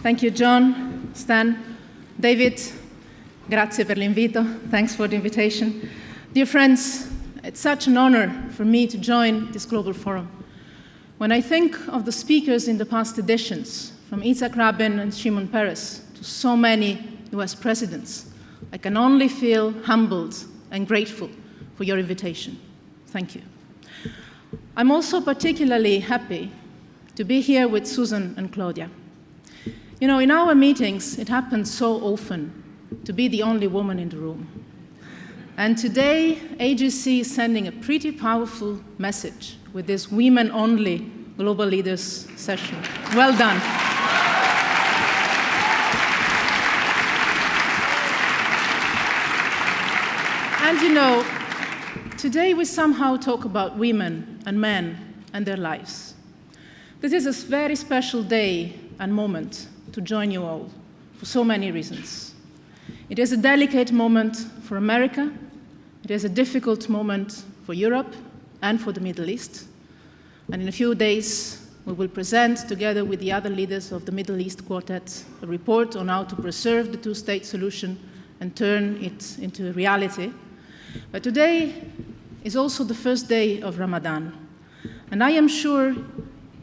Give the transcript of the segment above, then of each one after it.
Thank you, John, Stan, David. Grazie per l'invito. Thanks for the invitation. Dear friends, it's such an honor for me to join this global forum. When I think of the speakers in the past editions, from Yitzhak Rabin and Shimon Peres to so many US presidents, I can only feel humbled and grateful for your invitation. Thank you. I'm also particularly happy to be here with Susan and Claudia. You know, in our meetings, it happens so often to be the only woman in the room. And today, AGC is sending a pretty powerful message with this women-only Global Leaders session. Well done. And you know, today we somehow talk about women and men and their lives. This is a very special day and moment to join you all for so many reasons. It is a delicate moment for America. It is a difficult moment for Europe and for the Middle East. And in a few days, we will present, together with the other leaders of the Middle East Quartet, a report on how to preserve the two-state solution and turn it into a reality. But today is also the first day of Ramadan. And I am sure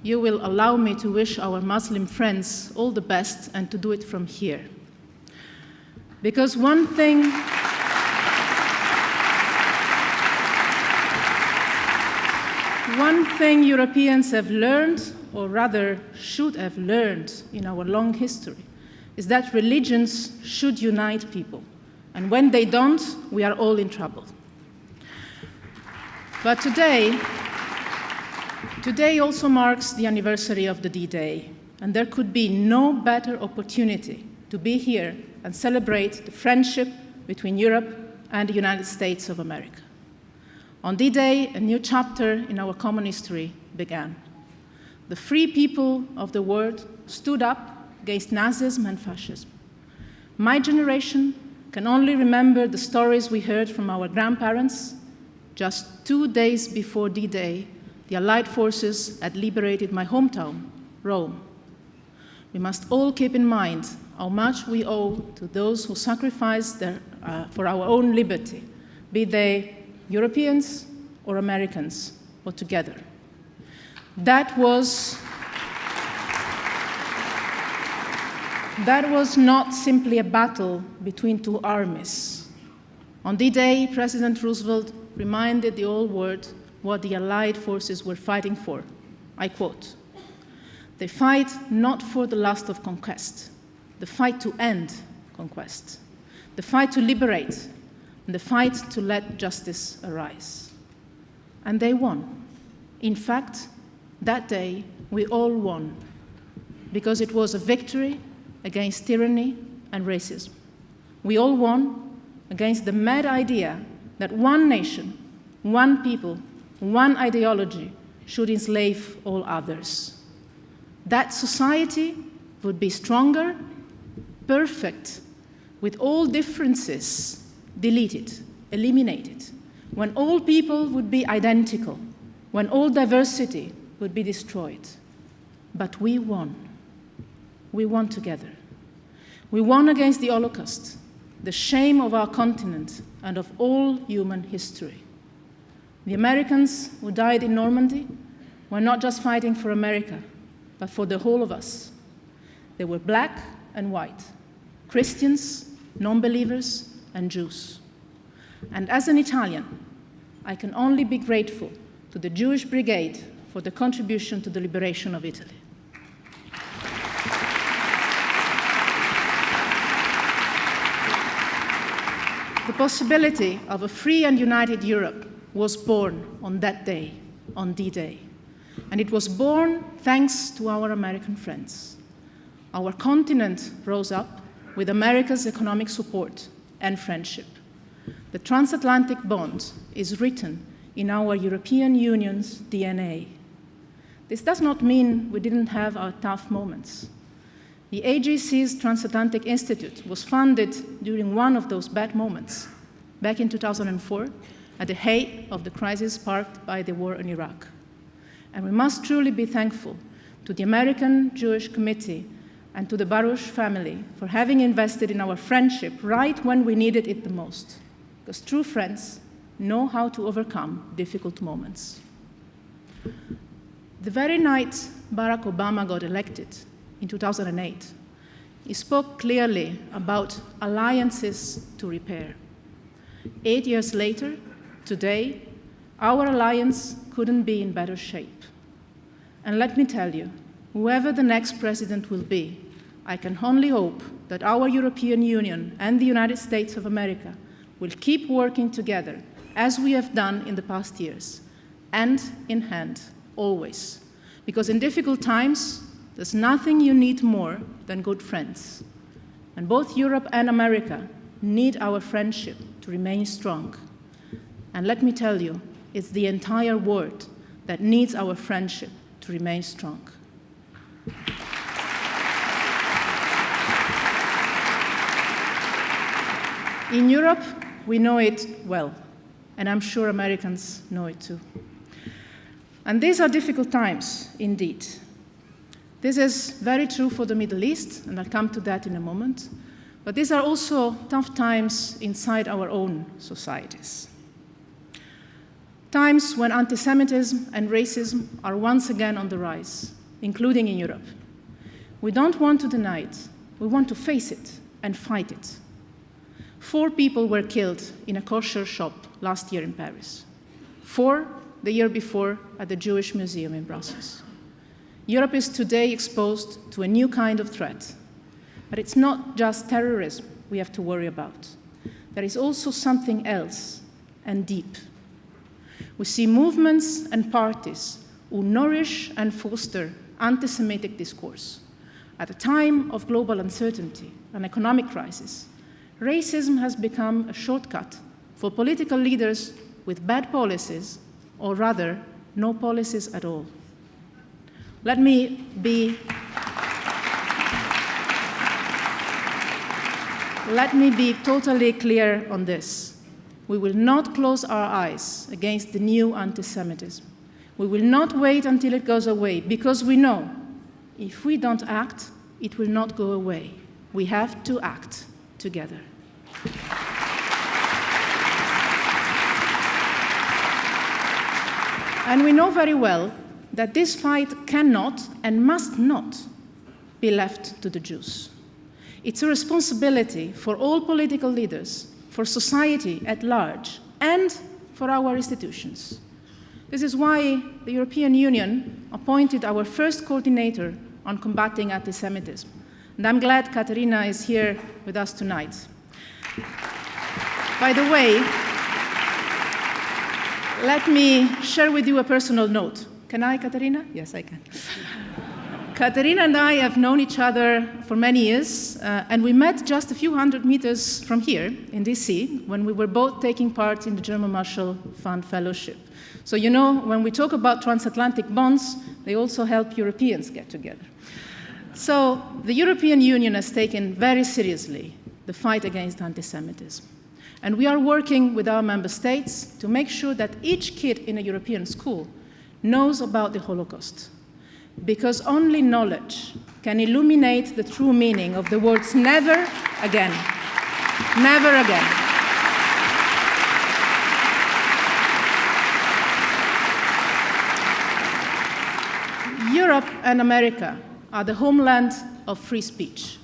you will allow me to wish our Muslim friends all the best and to do it from here. Because one thing Europeans have learned, or rather should have learned in our long history, is that religions should unite people. And when they don't, we are all in trouble. But today also marks the anniversary of the D-Day, and there could be no better opportunity to be here and celebrate the friendship between Europe and the United States of America. On D-Day, a new chapter in our common history began. The free people of the world stood up against Nazism and fascism. My generation can only remember the stories we heard from our grandparents. Just 2 days before D-Day, the Allied forces had liberated my hometown, Rome. We must all keep in mind how much we owe to those who sacrificed for our own liberty, be they Europeans or Americans, or together. That was not simply a battle between two armies. On D-Day, President Roosevelt reminded the whole world what the Allied forces were fighting for. I quote, "They fight not for the lust of conquest, the fight to end conquest, the fight to liberate, and the fight to let justice arise." And they won. In fact, that day, we all won, because it was a victory against tyranny and racism. We all won against the mad idea that one nation, one people, one ideology should enslave all others. That society would be stronger, perfect, with all differences deleted, eliminated, when all people would be identical, when all diversity would be destroyed. But we won. We won together. We won against the Holocaust, the shame of our continent and of all human history. The Americans who died in Normandy were not just fighting for America, but for the whole of us. They were black and white, Christians, non-believers, and Jews. And as an Italian, I can only be grateful to the Jewish Brigade for the contribution to the liberation of Italy. The possibility of a free and united Europe was born on that day, on D-Day. And it was born thanks to our American friends. Our continent rose up with America's economic support and friendship. The transatlantic bond is written in our European Union's DNA. This does not mean we didn't have our tough moments. The AGC's Transatlantic Institute was founded during one of those bad moments, back in 2004, at the height of the crisis sparked by the war in Iraq. And we must truly be thankful to the American Jewish Committee and to the Baruch family for having invested in our friendship right when we needed it the most, because true friends know how to overcome difficult moments. The very night Barack Obama got elected in 2008, he spoke clearly about alliances to repair. 8 years later, today, our alliance couldn't be in better shape. And let me tell you, whoever the next president will be, I can only hope that our European Union and the United States of America will keep working together, as we have done in the past years, hand in hand, always. Because in difficult times, there's nothing you need more than good friends. And both Europe and America need our friendship to remain strong. And let me tell you, it's the entire world that needs our friendship to remain strong. In Europe, we know it well, and I'm sure Americans know it too. And these are difficult times, indeed. This is very true for the Middle East, and I'll come to that in a moment. But these are also tough times inside our own societies. Times when anti-Semitism and racism are once again on the rise, including in Europe. We don't want to deny it. We want to face it and fight it. 4 people were killed in a kosher shop last year in Paris. 4 the year before at the Jewish Museum in Brussels. Europe is today exposed to a new kind of threat. But it's not just terrorism we have to worry about. There is also something else and deep. We see movements and parties who nourish and foster anti-Semitic discourse. At a time of global uncertainty and economic crisis, racism has become a shortcut for political leaders with bad policies, or rather, no policies at all. Let me be totally clear on this. We will not close our eyes against the new anti-Semitism. We will not wait until it goes away, because we know if we don't act, it will not go away. We have to act together. And we know very well that this fight cannot and must not be left to the Jews. It's a responsibility for all political leaders, for society at large, and for our institutions. This is why the European Union appointed our first coordinator on combating anti-Semitism. And I'm glad Katerina is here with us tonight. By the way, let me share with you a personal note. Can I, Katerina? Yes, I can. Katerina and I have known each other for many years, and we met just a few hundred meters from here in DC when we were both taking part in the German Marshall Fund Fellowship. So you know, when we talk about transatlantic bonds, they also help Europeans get together. So the European Union has taken very seriously the fight against anti-Semitism. And we are working with our member states to make sure that each kid in a European school knows about the Holocaust. Because only knowledge can illuminate the true meaning of the words never again. Never again. Europe and America are the homeland of free speech.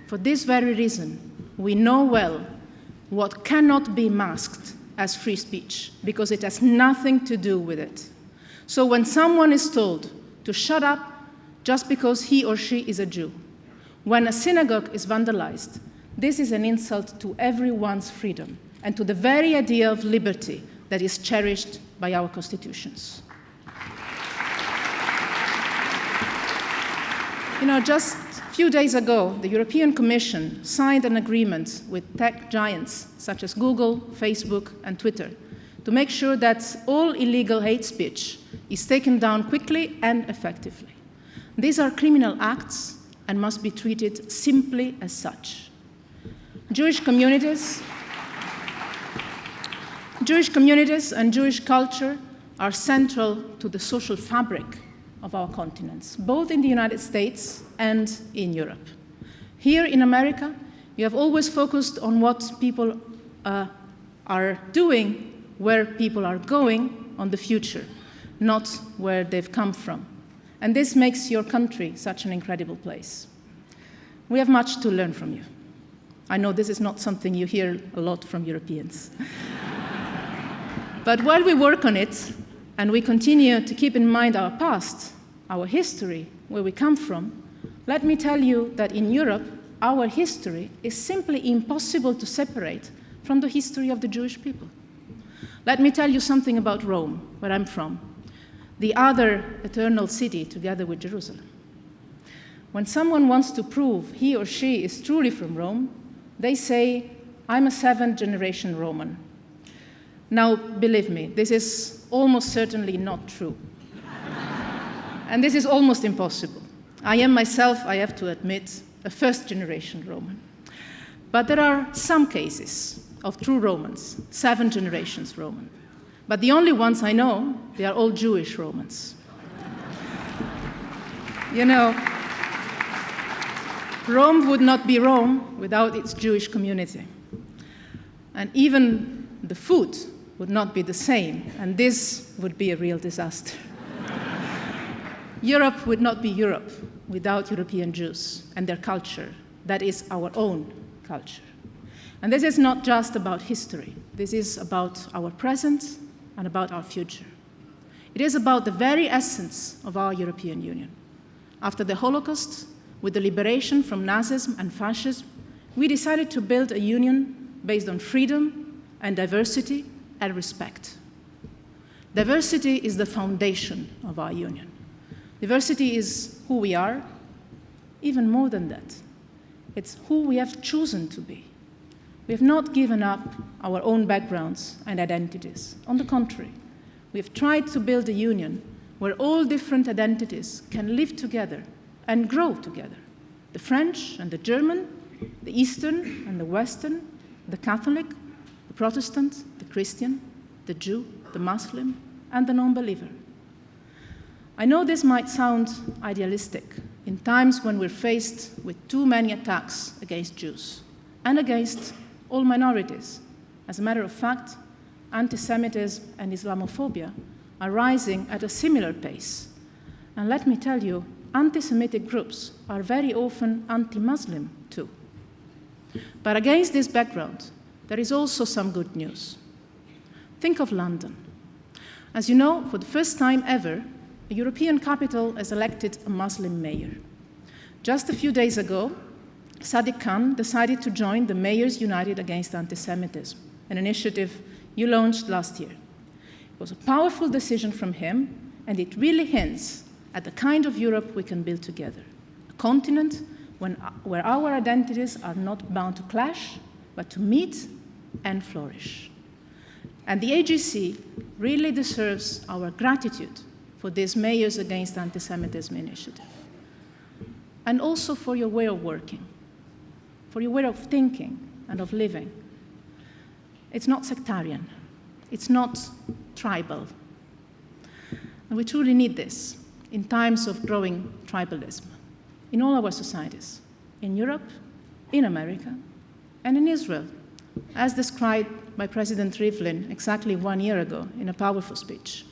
For this very reason, we know well what cannot be masked as free speech, because it has nothing to do with it. So when someone is told to shut up just because he or she is a Jew, when a synagogue is vandalized, this is an insult to everyone's freedom and to the very idea of liberty that is cherished by our constitutions. You know, just a few days ago, the European Commission signed an agreement with tech giants such as Google, Facebook, and Twitter to make sure that all illegal hate speech is taken down quickly and effectively. These are criminal acts and must be treated simply as such. Jewish communities and Jewish culture are central to the social fabric of our continents, both in the United States and in Europe. Here in America, you have always focused on what people are doing, where people are going, on the future, not where they've come from. And this makes your country such an incredible place. We have much to learn from you. I know this is not something you hear a lot from Europeans. But while we work on it, and we continue to keep in mind our past, our history, where we come from, let me tell you that in Europe, our history is simply impossible to separate from the history of the Jewish people. Let me tell you something about Rome, where I'm from, the other eternal city together with Jerusalem. When someone wants to prove he or she is truly from Rome, they say, I'm a 7th-generation Roman. Now, believe me, this is almost certainly not true. And this is almost impossible. I am myself, I have to admit, a 1st-generation Roman. But there are some cases of true Romans, 7 generations Roman. But the only ones I know, they are all Jewish Romans. You know, Rome would not be Rome without its Jewish community. And even the food would not be the same, and this would be a real disaster. Europe would not be Europe without European Jews and their culture. That is our own culture. And this is not just about history. This is about our present and about our future. It is about the very essence of our European Union. After the Holocaust, with the liberation from Nazism and fascism, we decided to build a union based on freedom and diversity and respect. Diversity is the foundation of our union. Diversity is who we are, even more than that. It's who we have chosen to be. We have not given up our own backgrounds and identities. On the contrary, we have tried to build a union where all different identities can live together and grow together. The French and the German, the Eastern and the Western, the Catholic, the Protestant, the Christian, the Jew, the Muslim, and the non-believer. I know this might sound idealistic in times when we're faced with too many attacks against Jews and against all minorities. As a matter of fact, anti-Semitism and Islamophobia are rising at a similar pace. And let me tell you, anti-Semitic groups are very often anti-Muslim too. But against this background, there is also some good news. Think of London. As you know, for the first time ever, a European capital has elected a Muslim mayor. Just a few days ago, Sadiq Khan decided to join the Mayors United Against Anti-Semitism, an initiative you launched last year. It was a powerful decision from him, and it really hints at the kind of Europe we can build together. A continent where our identities are not bound to clash, but to meet and flourish. And the AGC really deserves our gratitude for this Mayors Against Anti-Semitism initiative. And also for your way of working, for your way of thinking and of living. It's not sectarian. It's not tribal. And we truly need this in times of growing tribalism in all our societies, in Europe, in America, and in Israel, as described by President Rivlin exactly 1 year ago in a powerful speech.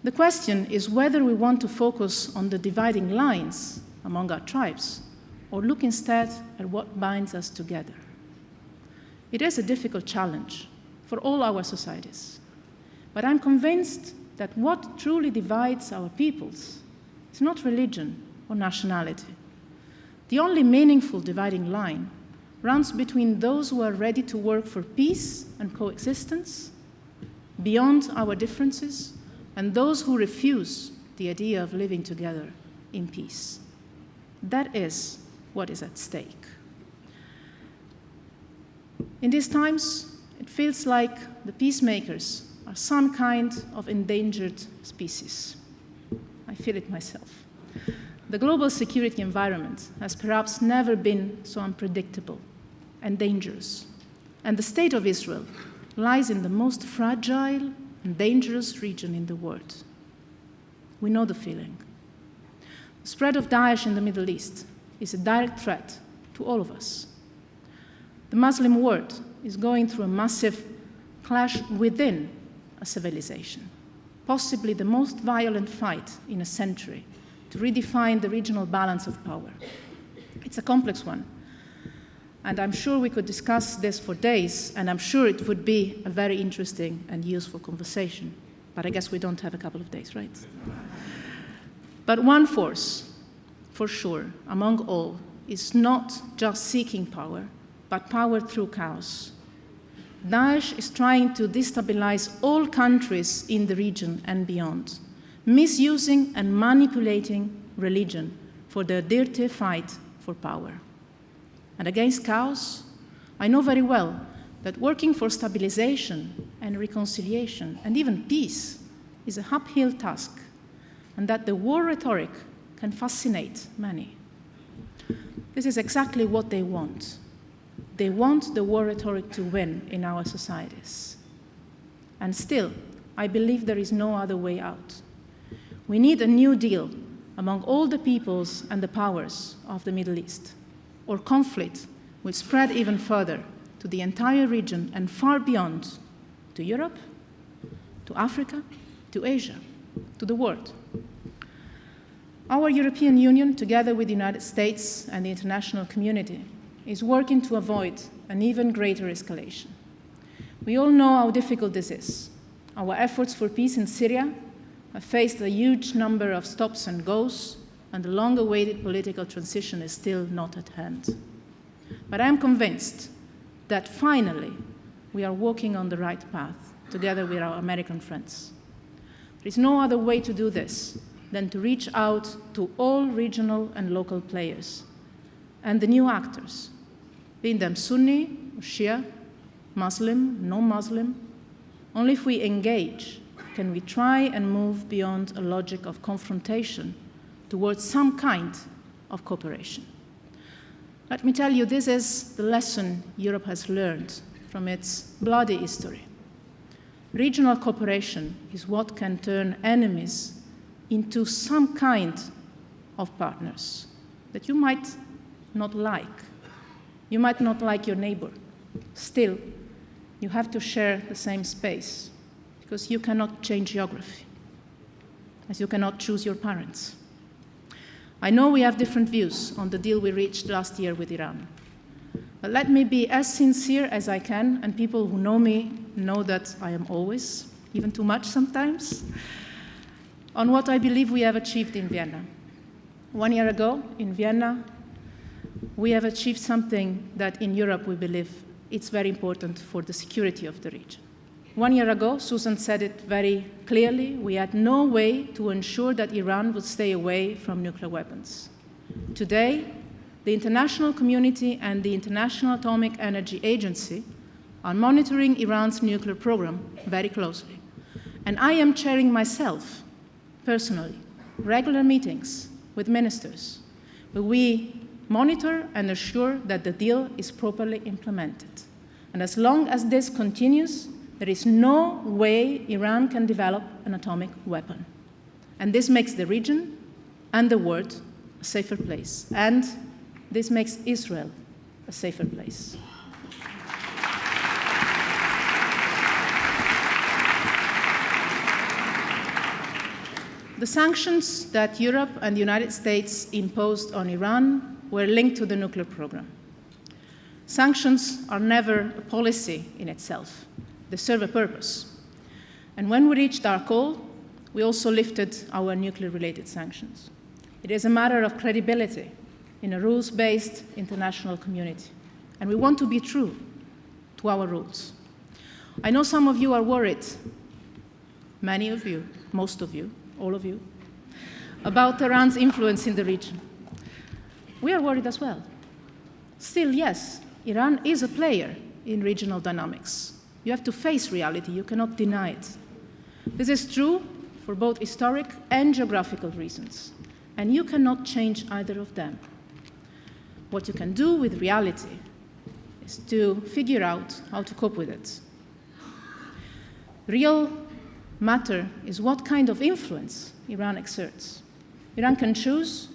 The question is whether we want to focus on the dividing lines among our tribes or look instead at what binds us together. It is a difficult challenge for all our societies, but I'm convinced that what truly divides our peoples is not religion or nationality. The only meaningful dividing line runs between those who are ready to work for peace and coexistence beyond our differences and those who refuse the idea of living together in peace. That is what is at stake. In these times, it feels like the peacemakers are some kind of endangered species. I feel it myself. The global security environment has perhaps never been so unpredictable and dangerous. And the state of Israel lies in the most fragile and dangerous region in the world. We know the feeling. The spread of Daesh in the Middle East is a direct threat to all of us. The Muslim world is going through a massive clash within a civilization, possibly the most violent fight in a century to redefine the regional balance of power. It's a complex one, and I'm sure we could discuss this for days, and I'm sure it would be a very interesting and useful conversation, but I guess we don't have a couple of days, right? But one force, for sure, among all, is not just seeking power, but power through chaos. Daesh is trying to destabilize all countries in the region and beyond, misusing and manipulating religion for their dirty fight for power. And against chaos, I know very well that working for stabilization and reconciliation and even peace is an uphill task, and that the war rhetoric can fascinate many. This is exactly what they want. They want the war rhetoric to win in our societies. And still, I believe there is no other way out. We need a new deal among all the peoples and the powers of the Middle East, or conflict will spread even further to the entire region and far beyond, to Europe, to Africa, to Asia, to the world. Our European Union, together with the United States and the international community, is working to avoid an even greater escalation. We all know how difficult this is. Our efforts for peace in Syria have faced a huge number of stops and goes, and the long-awaited political transition is still not at hand. But I am convinced that finally we are walking on the right path, together with our American friends. There is no other way to do this than to reach out to all regional and local players and the new actors, be them Sunni or Shia, Muslim, non-Muslim. Only if we engage can we try and move beyond a logic of confrontation towards some kind of cooperation. Let me tell you, this is the lesson Europe has learned from its bloody history. Regional cooperation is what can turn enemies into some kind of partners that you might not like. You might not like your neighbor. Still, you have to share the same space because you cannot change geography, as you cannot choose your parents. I know we have different views on the deal we reached last year with Iran. But let me be as sincere as I can, and people who know me know that I am always, even too much sometimes, on what I believe we have achieved in Vienna. 1 year ago, in Vienna, we have achieved something that in Europe we believe it's very important for the security of the region. 1 year ago, Susan said it very clearly, we had no way to ensure that Iran would stay away from nuclear weapons. Today, the international community and the International Atomic Energy Agency are monitoring Iran's nuclear program very closely. And I am chairing myself, personally, regular meetings with ministers, where we monitor and assure that the deal is properly implemented. And as long as this continues, there is no way Iran can develop an atomic weapon. And this makes the region and the world a safer place. And this makes Israel a safer place. The sanctions that Europe and the United States imposed on Iran were linked to the nuclear program. Sanctions are never a policy in itself. They serve a purpose. And when we reached our goal, we also lifted our nuclear-related sanctions. It is a matter of credibility in a rules-based international community. And we want to be true to our rules. I know some of you are worried, many of you, most of you, all of you, about Iran's influence in the region. We are worried as well. Still, yes, Iran is a player in regional dynamics. You have to face reality, you cannot deny it. This is true for both historic and geographical reasons, and you cannot change either of them. What you can do with reality is to figure out how to cope with it. Real matter is what kind of influence Iran exerts. Iran can choose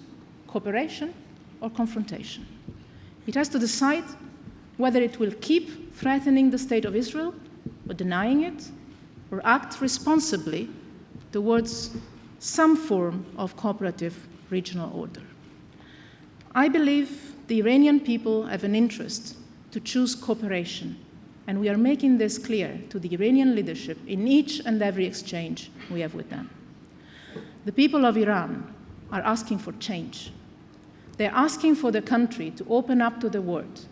cooperation or confrontation. It has to decide whether it will keep threatening the state of Israel or denying it, or act responsibly towards some form of cooperative regional order. I believe the Iranian people have an interest to choose cooperation, and we are making this clear to the Iranian leadership in each and every exchange we have with them. The people of Iran are asking for change. They're asking for the country to open up to the world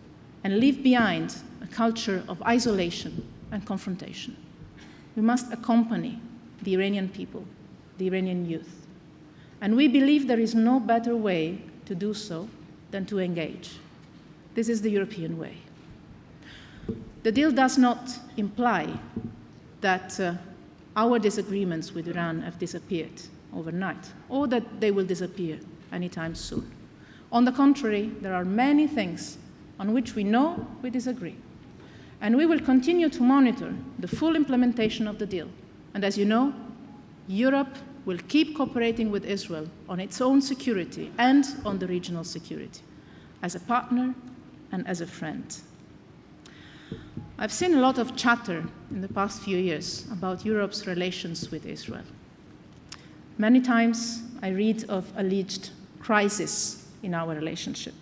and leave behind a culture of isolation and confrontation. We must accompany the Iranian people, the Iranian youth. And we believe there is no better way to do so than to engage. This is the European way. The deal does not imply that our disagreements with Iran have disappeared overnight, or that they will disappear anytime soon. On the contrary, there are many things on which we know we disagree. And we will continue to monitor the full implementation of the deal. And as you know, Europe will keep cooperating with Israel on its own security and on the regional security, as a partner and as a friend. I've seen a lot of chatter in the past few years about Europe's relations with Israel. Many times I read of alleged crisis in our relationship.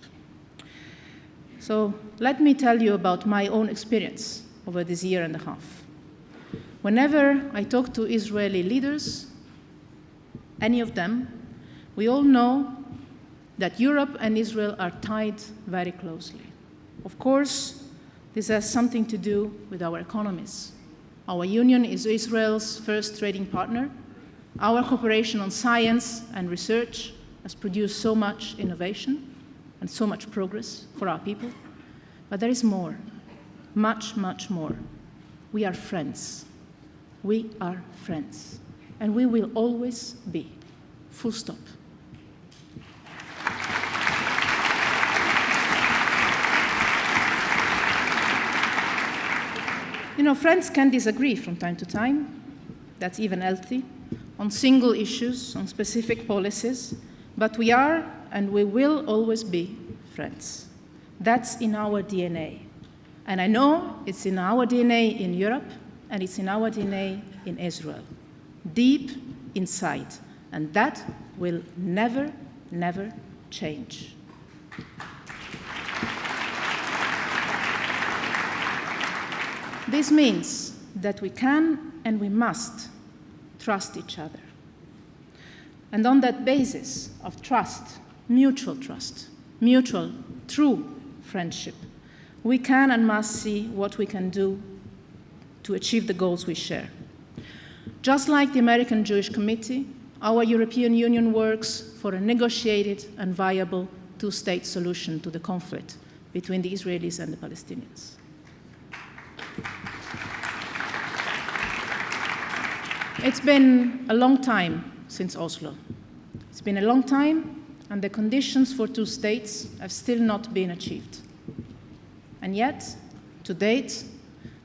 So let me tell you about my own experience over this year and a half. Whenever I talk to Israeli leaders, any of them, we all know that Europe and Israel are tied very closely. Of course, this has something to do with our economies. Our union is Israel's first trading partner. Our cooperation on science and research has produced so much innovation and so much progress for our people. But there is more, much, much more. We are friends. We are friends. And we will always be. Full stop. You know, friends can disagree from time to time. That's even healthy. On single issues, on specific policies. But we are and we will always be friends. That's in our DNA. And I know it's in our DNA in Europe, and it's in our DNA in Israel. Deep inside. And that will never, never change. This means that we can and we must trust each other. And on that basis of trust, mutual, true friendship, we can and must see what we can do to achieve the goals we share. Just like the American Jewish Committee, our European Union works for a negotiated and viable two-state solution to the conflict between the Israelis and the Palestinians. It's been a long time since Oslo. It's been a long time, and the conditions for two states have still not been achieved. And yet, to date,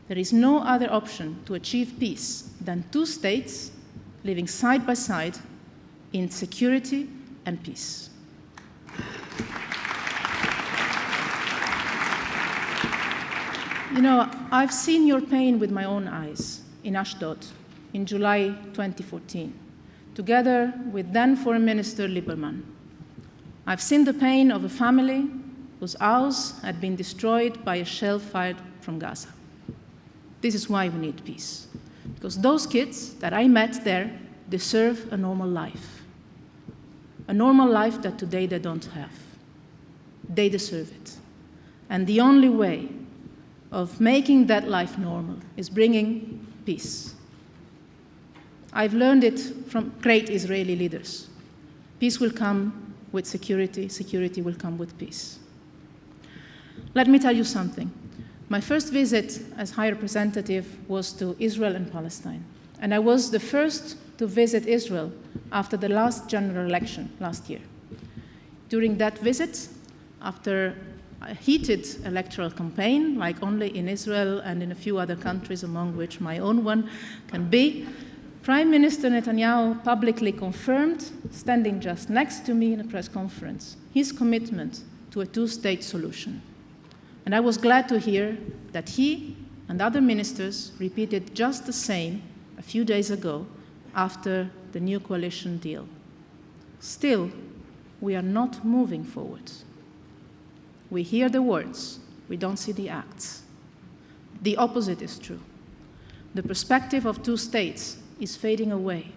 there is no other option to achieve peace than two states living side by side in security and peace. You know, I've seen your pain with my own eyes in Ashdod in July 2014, together with then Foreign Minister Lieberman. I've seen the pain of a family whose house had been destroyed by a shell fired from Gaza. This is why we need peace. Because those kids that I met there deserve a normal life. A normal life that today they don't have. They deserve it. And the only way of making that life normal is bringing peace. I've learned it from great Israeli leaders. Peace will come with security, security will come with peace. Let me tell you something. My first visit as High Representative was to Israel and Palestine. And I was the first to visit Israel after the last general election last year. During that visit, after a heated electoral campaign, like only in Israel and in a few other countries, among which my own one can be, Prime Minister Netanyahu publicly confirmed, standing just next to me in a press conference, his commitment to a two-state solution. And I was glad to hear that he and other ministers repeated just the same a few days ago after the new coalition deal. Still, we are not moving forward. We hear the words, we don't see the acts. The opposite is true. The perspective of two states is fading away.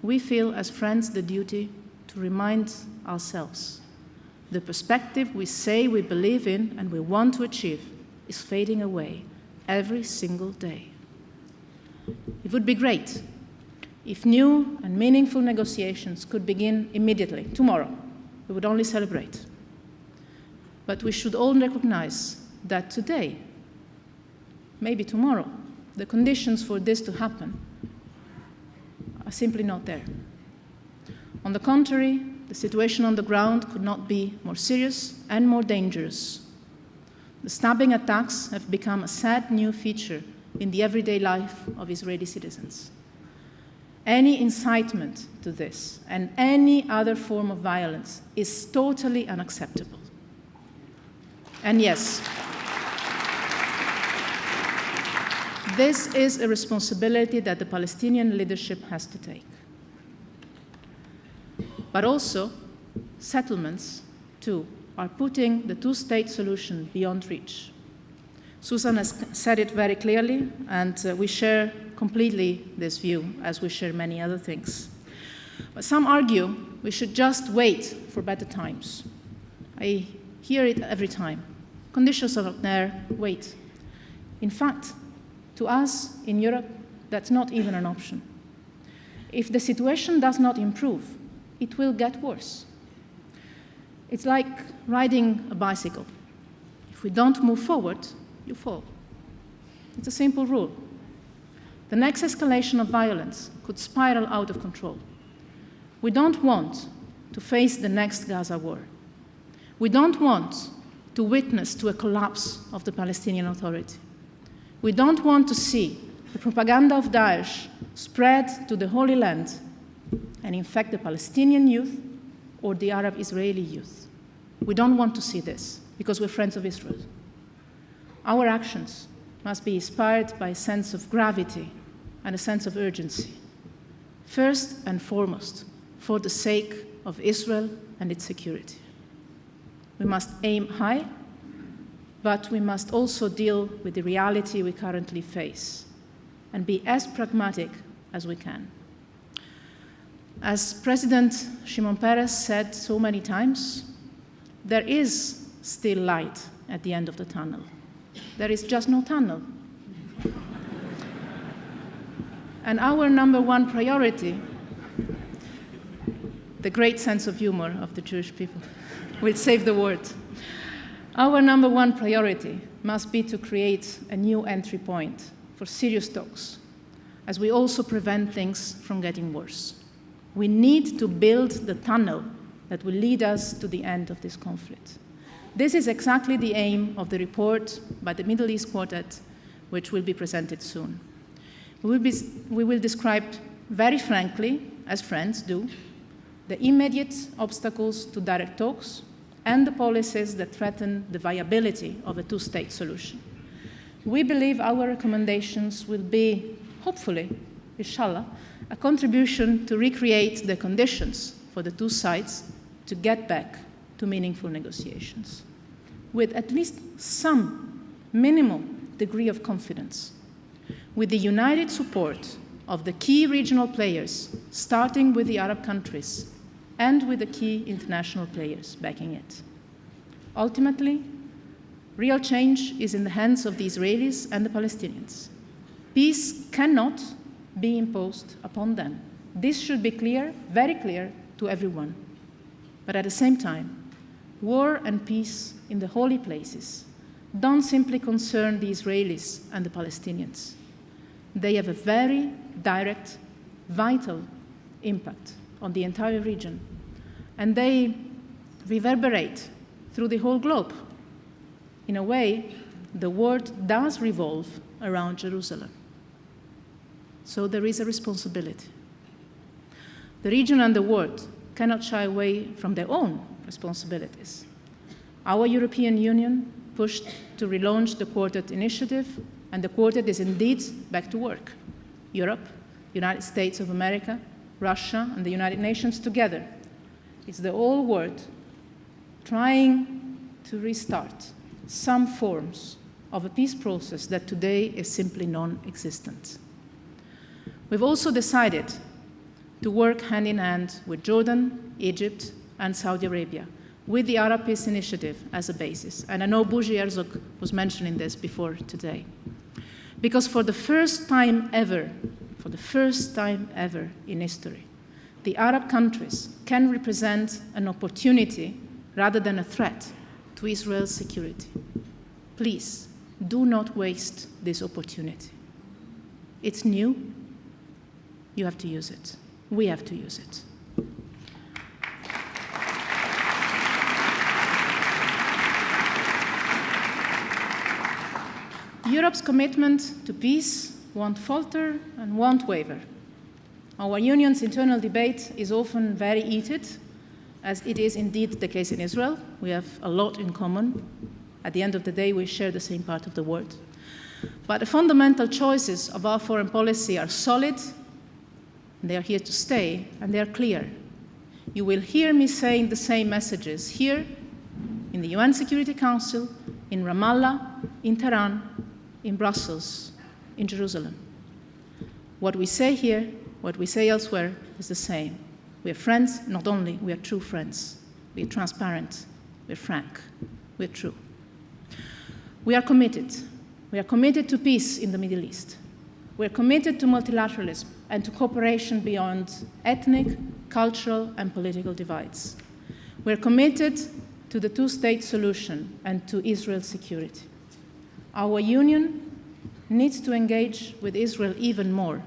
We feel as friends the duty to remind ourselves the perspective we say we believe in and we want to achieve is fading away every single day. It would be great if new and meaningful negotiations could begin immediately, tomorrow. We would only celebrate. But we should all recognize that today, maybe tomorrow, the conditions for this to happen are simply not there. On the contrary, the situation on the ground could not be more serious and more dangerous. The stabbing attacks have become a sad new feature in the everyday life of Israeli citizens. Any incitement to this and any other form of violence is totally unacceptable. And yes, this is a responsibility that the Palestinian leadership has to take. But also, settlements, too, are putting the two-state solution beyond reach. Susan has said it very clearly, and we share completely this view, as we share many other things. But some argue we should just wait for better times. I hear it every time. Conditions are not there, wait. In fact, to us in Europe, that's not even an option. If the situation does not improve, it will get worse. It's like riding a bicycle. If we don't move forward, you fall. It's a simple rule. The next escalation of violence could spiral out of control. We don't want to face the next Gaza war. We don't want to witness to a collapse of the Palestinian Authority. We don't want to see the propaganda of Daesh spread to the Holy Land and infect the Palestinian youth or the Arab Israeli youth. We don't want to see this because we're friends of Israel. Our actions must be inspired by a sense of gravity and a sense of urgency. First and foremost, for the sake of Israel and its security. We must aim high, but we must also deal with the reality we currently face and be as pragmatic as we can. As President Shimon Peres said so many times, there is still light at the end of the tunnel. There is just no tunnel. And our number one priority, the great sense of humor of the Jewish people, will save the word. Our number one priority must be to create a new entry point for serious talks, as we also prevent things from getting worse. We need to build the tunnel that will lead us to the end of this conflict. This is exactly the aim of the report by the Middle East Quartet, which will be presented soon. We will describe very frankly, as friends do, the immediate obstacles to direct talks and the policies that threaten the viability of a two-state solution. We believe our recommendations will be, hopefully, inshallah, a contribution to recreate the conditions for the two sides to get back to meaningful negotiations, with at least some minimal degree of confidence, with the united support of the key regional players, starting with the Arab countries, and with the key international players backing it. Ultimately, real change is in the hands of the Israelis and the Palestinians. Peace cannot be imposed upon them. This should be clear, very clear to everyone. But at the same time, war and peace in the holy places don't simply concern the Israelis and the Palestinians. They have a very direct, vital impact on the entire region, and they reverberate through the whole globe. In a way, the world does revolve around Jerusalem. So there is a responsibility. The region and the world cannot shy away from their own responsibilities. Our European Union pushed to relaunch the Quartet initiative, and the Quartet is indeed back to work. Europe, United States of America, Russia, and the United Nations together. It's the whole world trying to restart some forms of a peace process that today is simply non-existent. We've also decided to work hand in hand with Jordan, Egypt, and Saudi Arabia, with the Arab Peace Initiative as a basis. And I know Bougie Herzog was mentioning this before today. Because for the first time ever in history, the Arab countries can represent an opportunity rather than a threat to Israel's security. Please, do not waste this opportunity. It's new. You have to use it. We have to use it. Europe's commitment to peace won't falter and won't waver. Our union's internal debate is often very heated, as it is indeed the case in Israel. We have a lot in common. At the end of the day, we share the same part of the world. But the fundamental choices of our foreign policy are solid, they are here to stay, and they are clear. You will hear me saying the same messages here, in the UN Security Council, in Ramallah, in Tehran, in Brussels, in Jerusalem. What we say here, what we say elsewhere is the same. We are friends, not only, we are true friends. We are transparent, we are frank, we are true. We are committed. We are committed to peace in the Middle East. We are committed to multilateralism and to cooperation beyond ethnic, cultural, and political divides. We are committed to the two-state solution and to Israel's security. Our union needs to engage with Israel even more.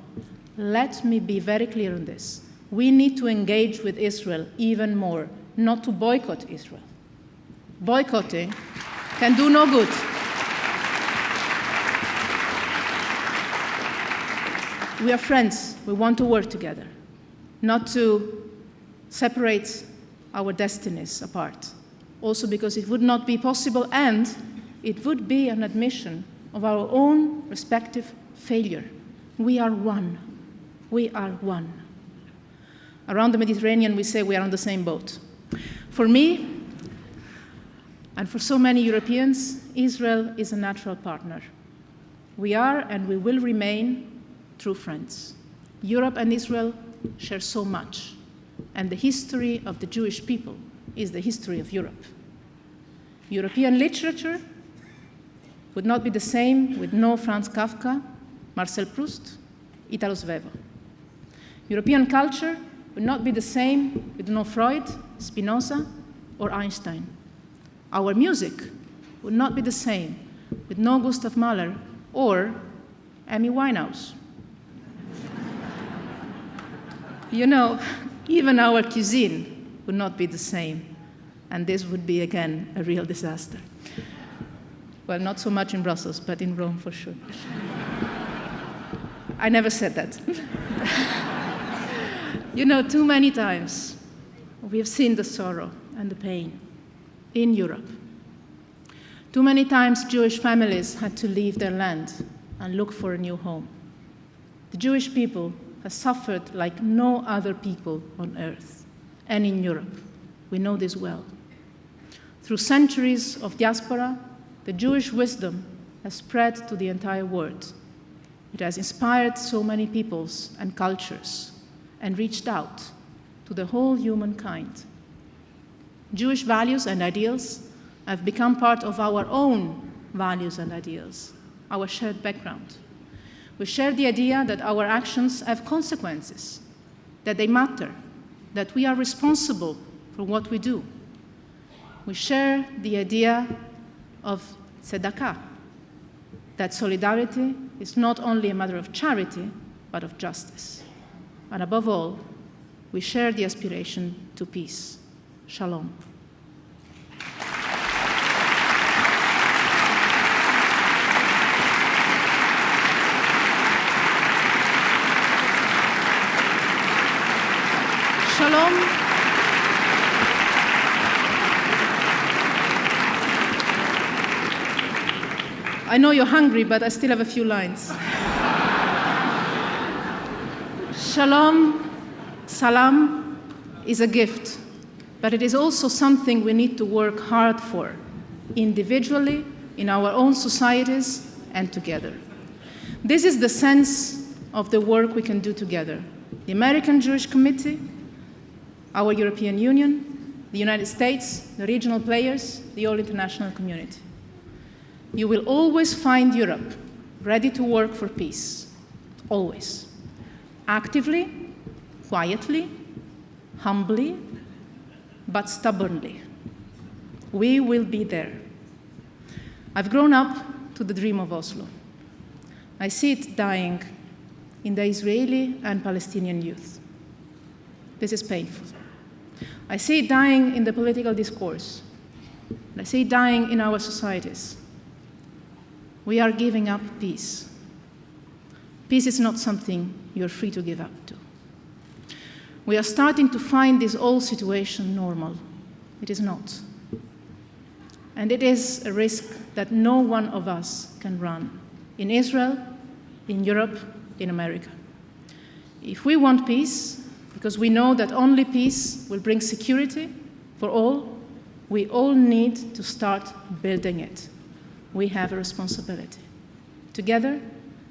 Let me be very clear on this. We need to engage with Israel even more, not to boycott Israel. Boycotting can do no good. We are friends. We want to work together, not to separate our destinies apart. Also because it would not be possible, and it would be an admission of our own respective failure. We are one. We are one. Around the Mediterranean, we say we are on the same boat. For me, and for so many Europeans, Israel is a natural partner. We are and we will remain true friends. Europe and Israel share so much, and the history of the Jewish people is the history of Europe. European literature would not be the same with no Franz Kafka, Marcel Proust, Italo Svevo. European culture would not be the same with no Freud, Spinoza, or Einstein. Our music would not be the same with no Gustav Mahler or Amy Winehouse. You know, even our cuisine would not be the same, and this would be, again, a real disaster. Well, not so much in Brussels, but in Rome for sure. I never said that. You know, too many times we have seen the sorrow and the pain in Europe. Too many times Jewish families had to leave their land and look for a new home. The Jewish people have suffered like no other people on earth, and in Europe. We know this well. Through centuries of diaspora, the Jewish wisdom has spread to the entire world. It has inspired so many peoples and cultures and reached out to the whole humankind. Jewish values and ideals have become part of our own values and ideals, our shared background. We share the idea that our actions have consequences, that they matter, that we are responsible for what we do. We share the idea of tzedakah, that solidarity is not only a matter of charity, but of justice. And above all, we share the aspiration to peace. Shalom. Shalom. I know you're hungry, but I still have a few lines. Shalom, salam, is a gift, but it is also something we need to work hard for, individually, in our own societies, and together. This is the sense of the work we can do together. The American Jewish Committee, our European Union, the United States, the regional players, the whole international community. You will always find Europe ready to work for peace, always. Actively, quietly, humbly, but stubbornly. We will be there. I've grown up to the dream of Oslo. I see it dying in the Israeli and Palestinian youth. This is painful. I see it dying in the political discourse. I see it dying in our societies. We are giving up peace. Peace is not something you're free to give up to. We are starting to find this whole situation normal. It is not. And it is a risk that no one of us can run, in Israel, in Europe, in America. If we want peace, because we know that only peace will bring security for all, we all need to start building it. We have a responsibility. Together,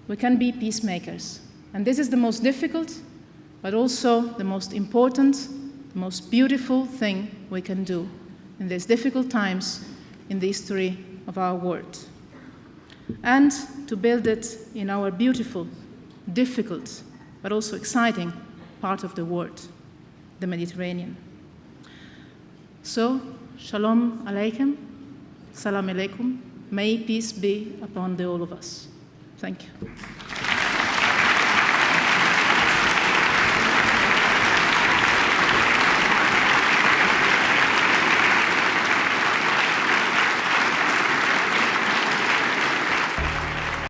we can be peacemakers. And this is the most difficult, but also the most important, the most beautiful thing we can do in these difficult times in the history of our world. And to build it in our beautiful, difficult, but also exciting part of the world, the Mediterranean. So, shalom aleichem, salam alaikum. May peace be upon the all of us. Thank you.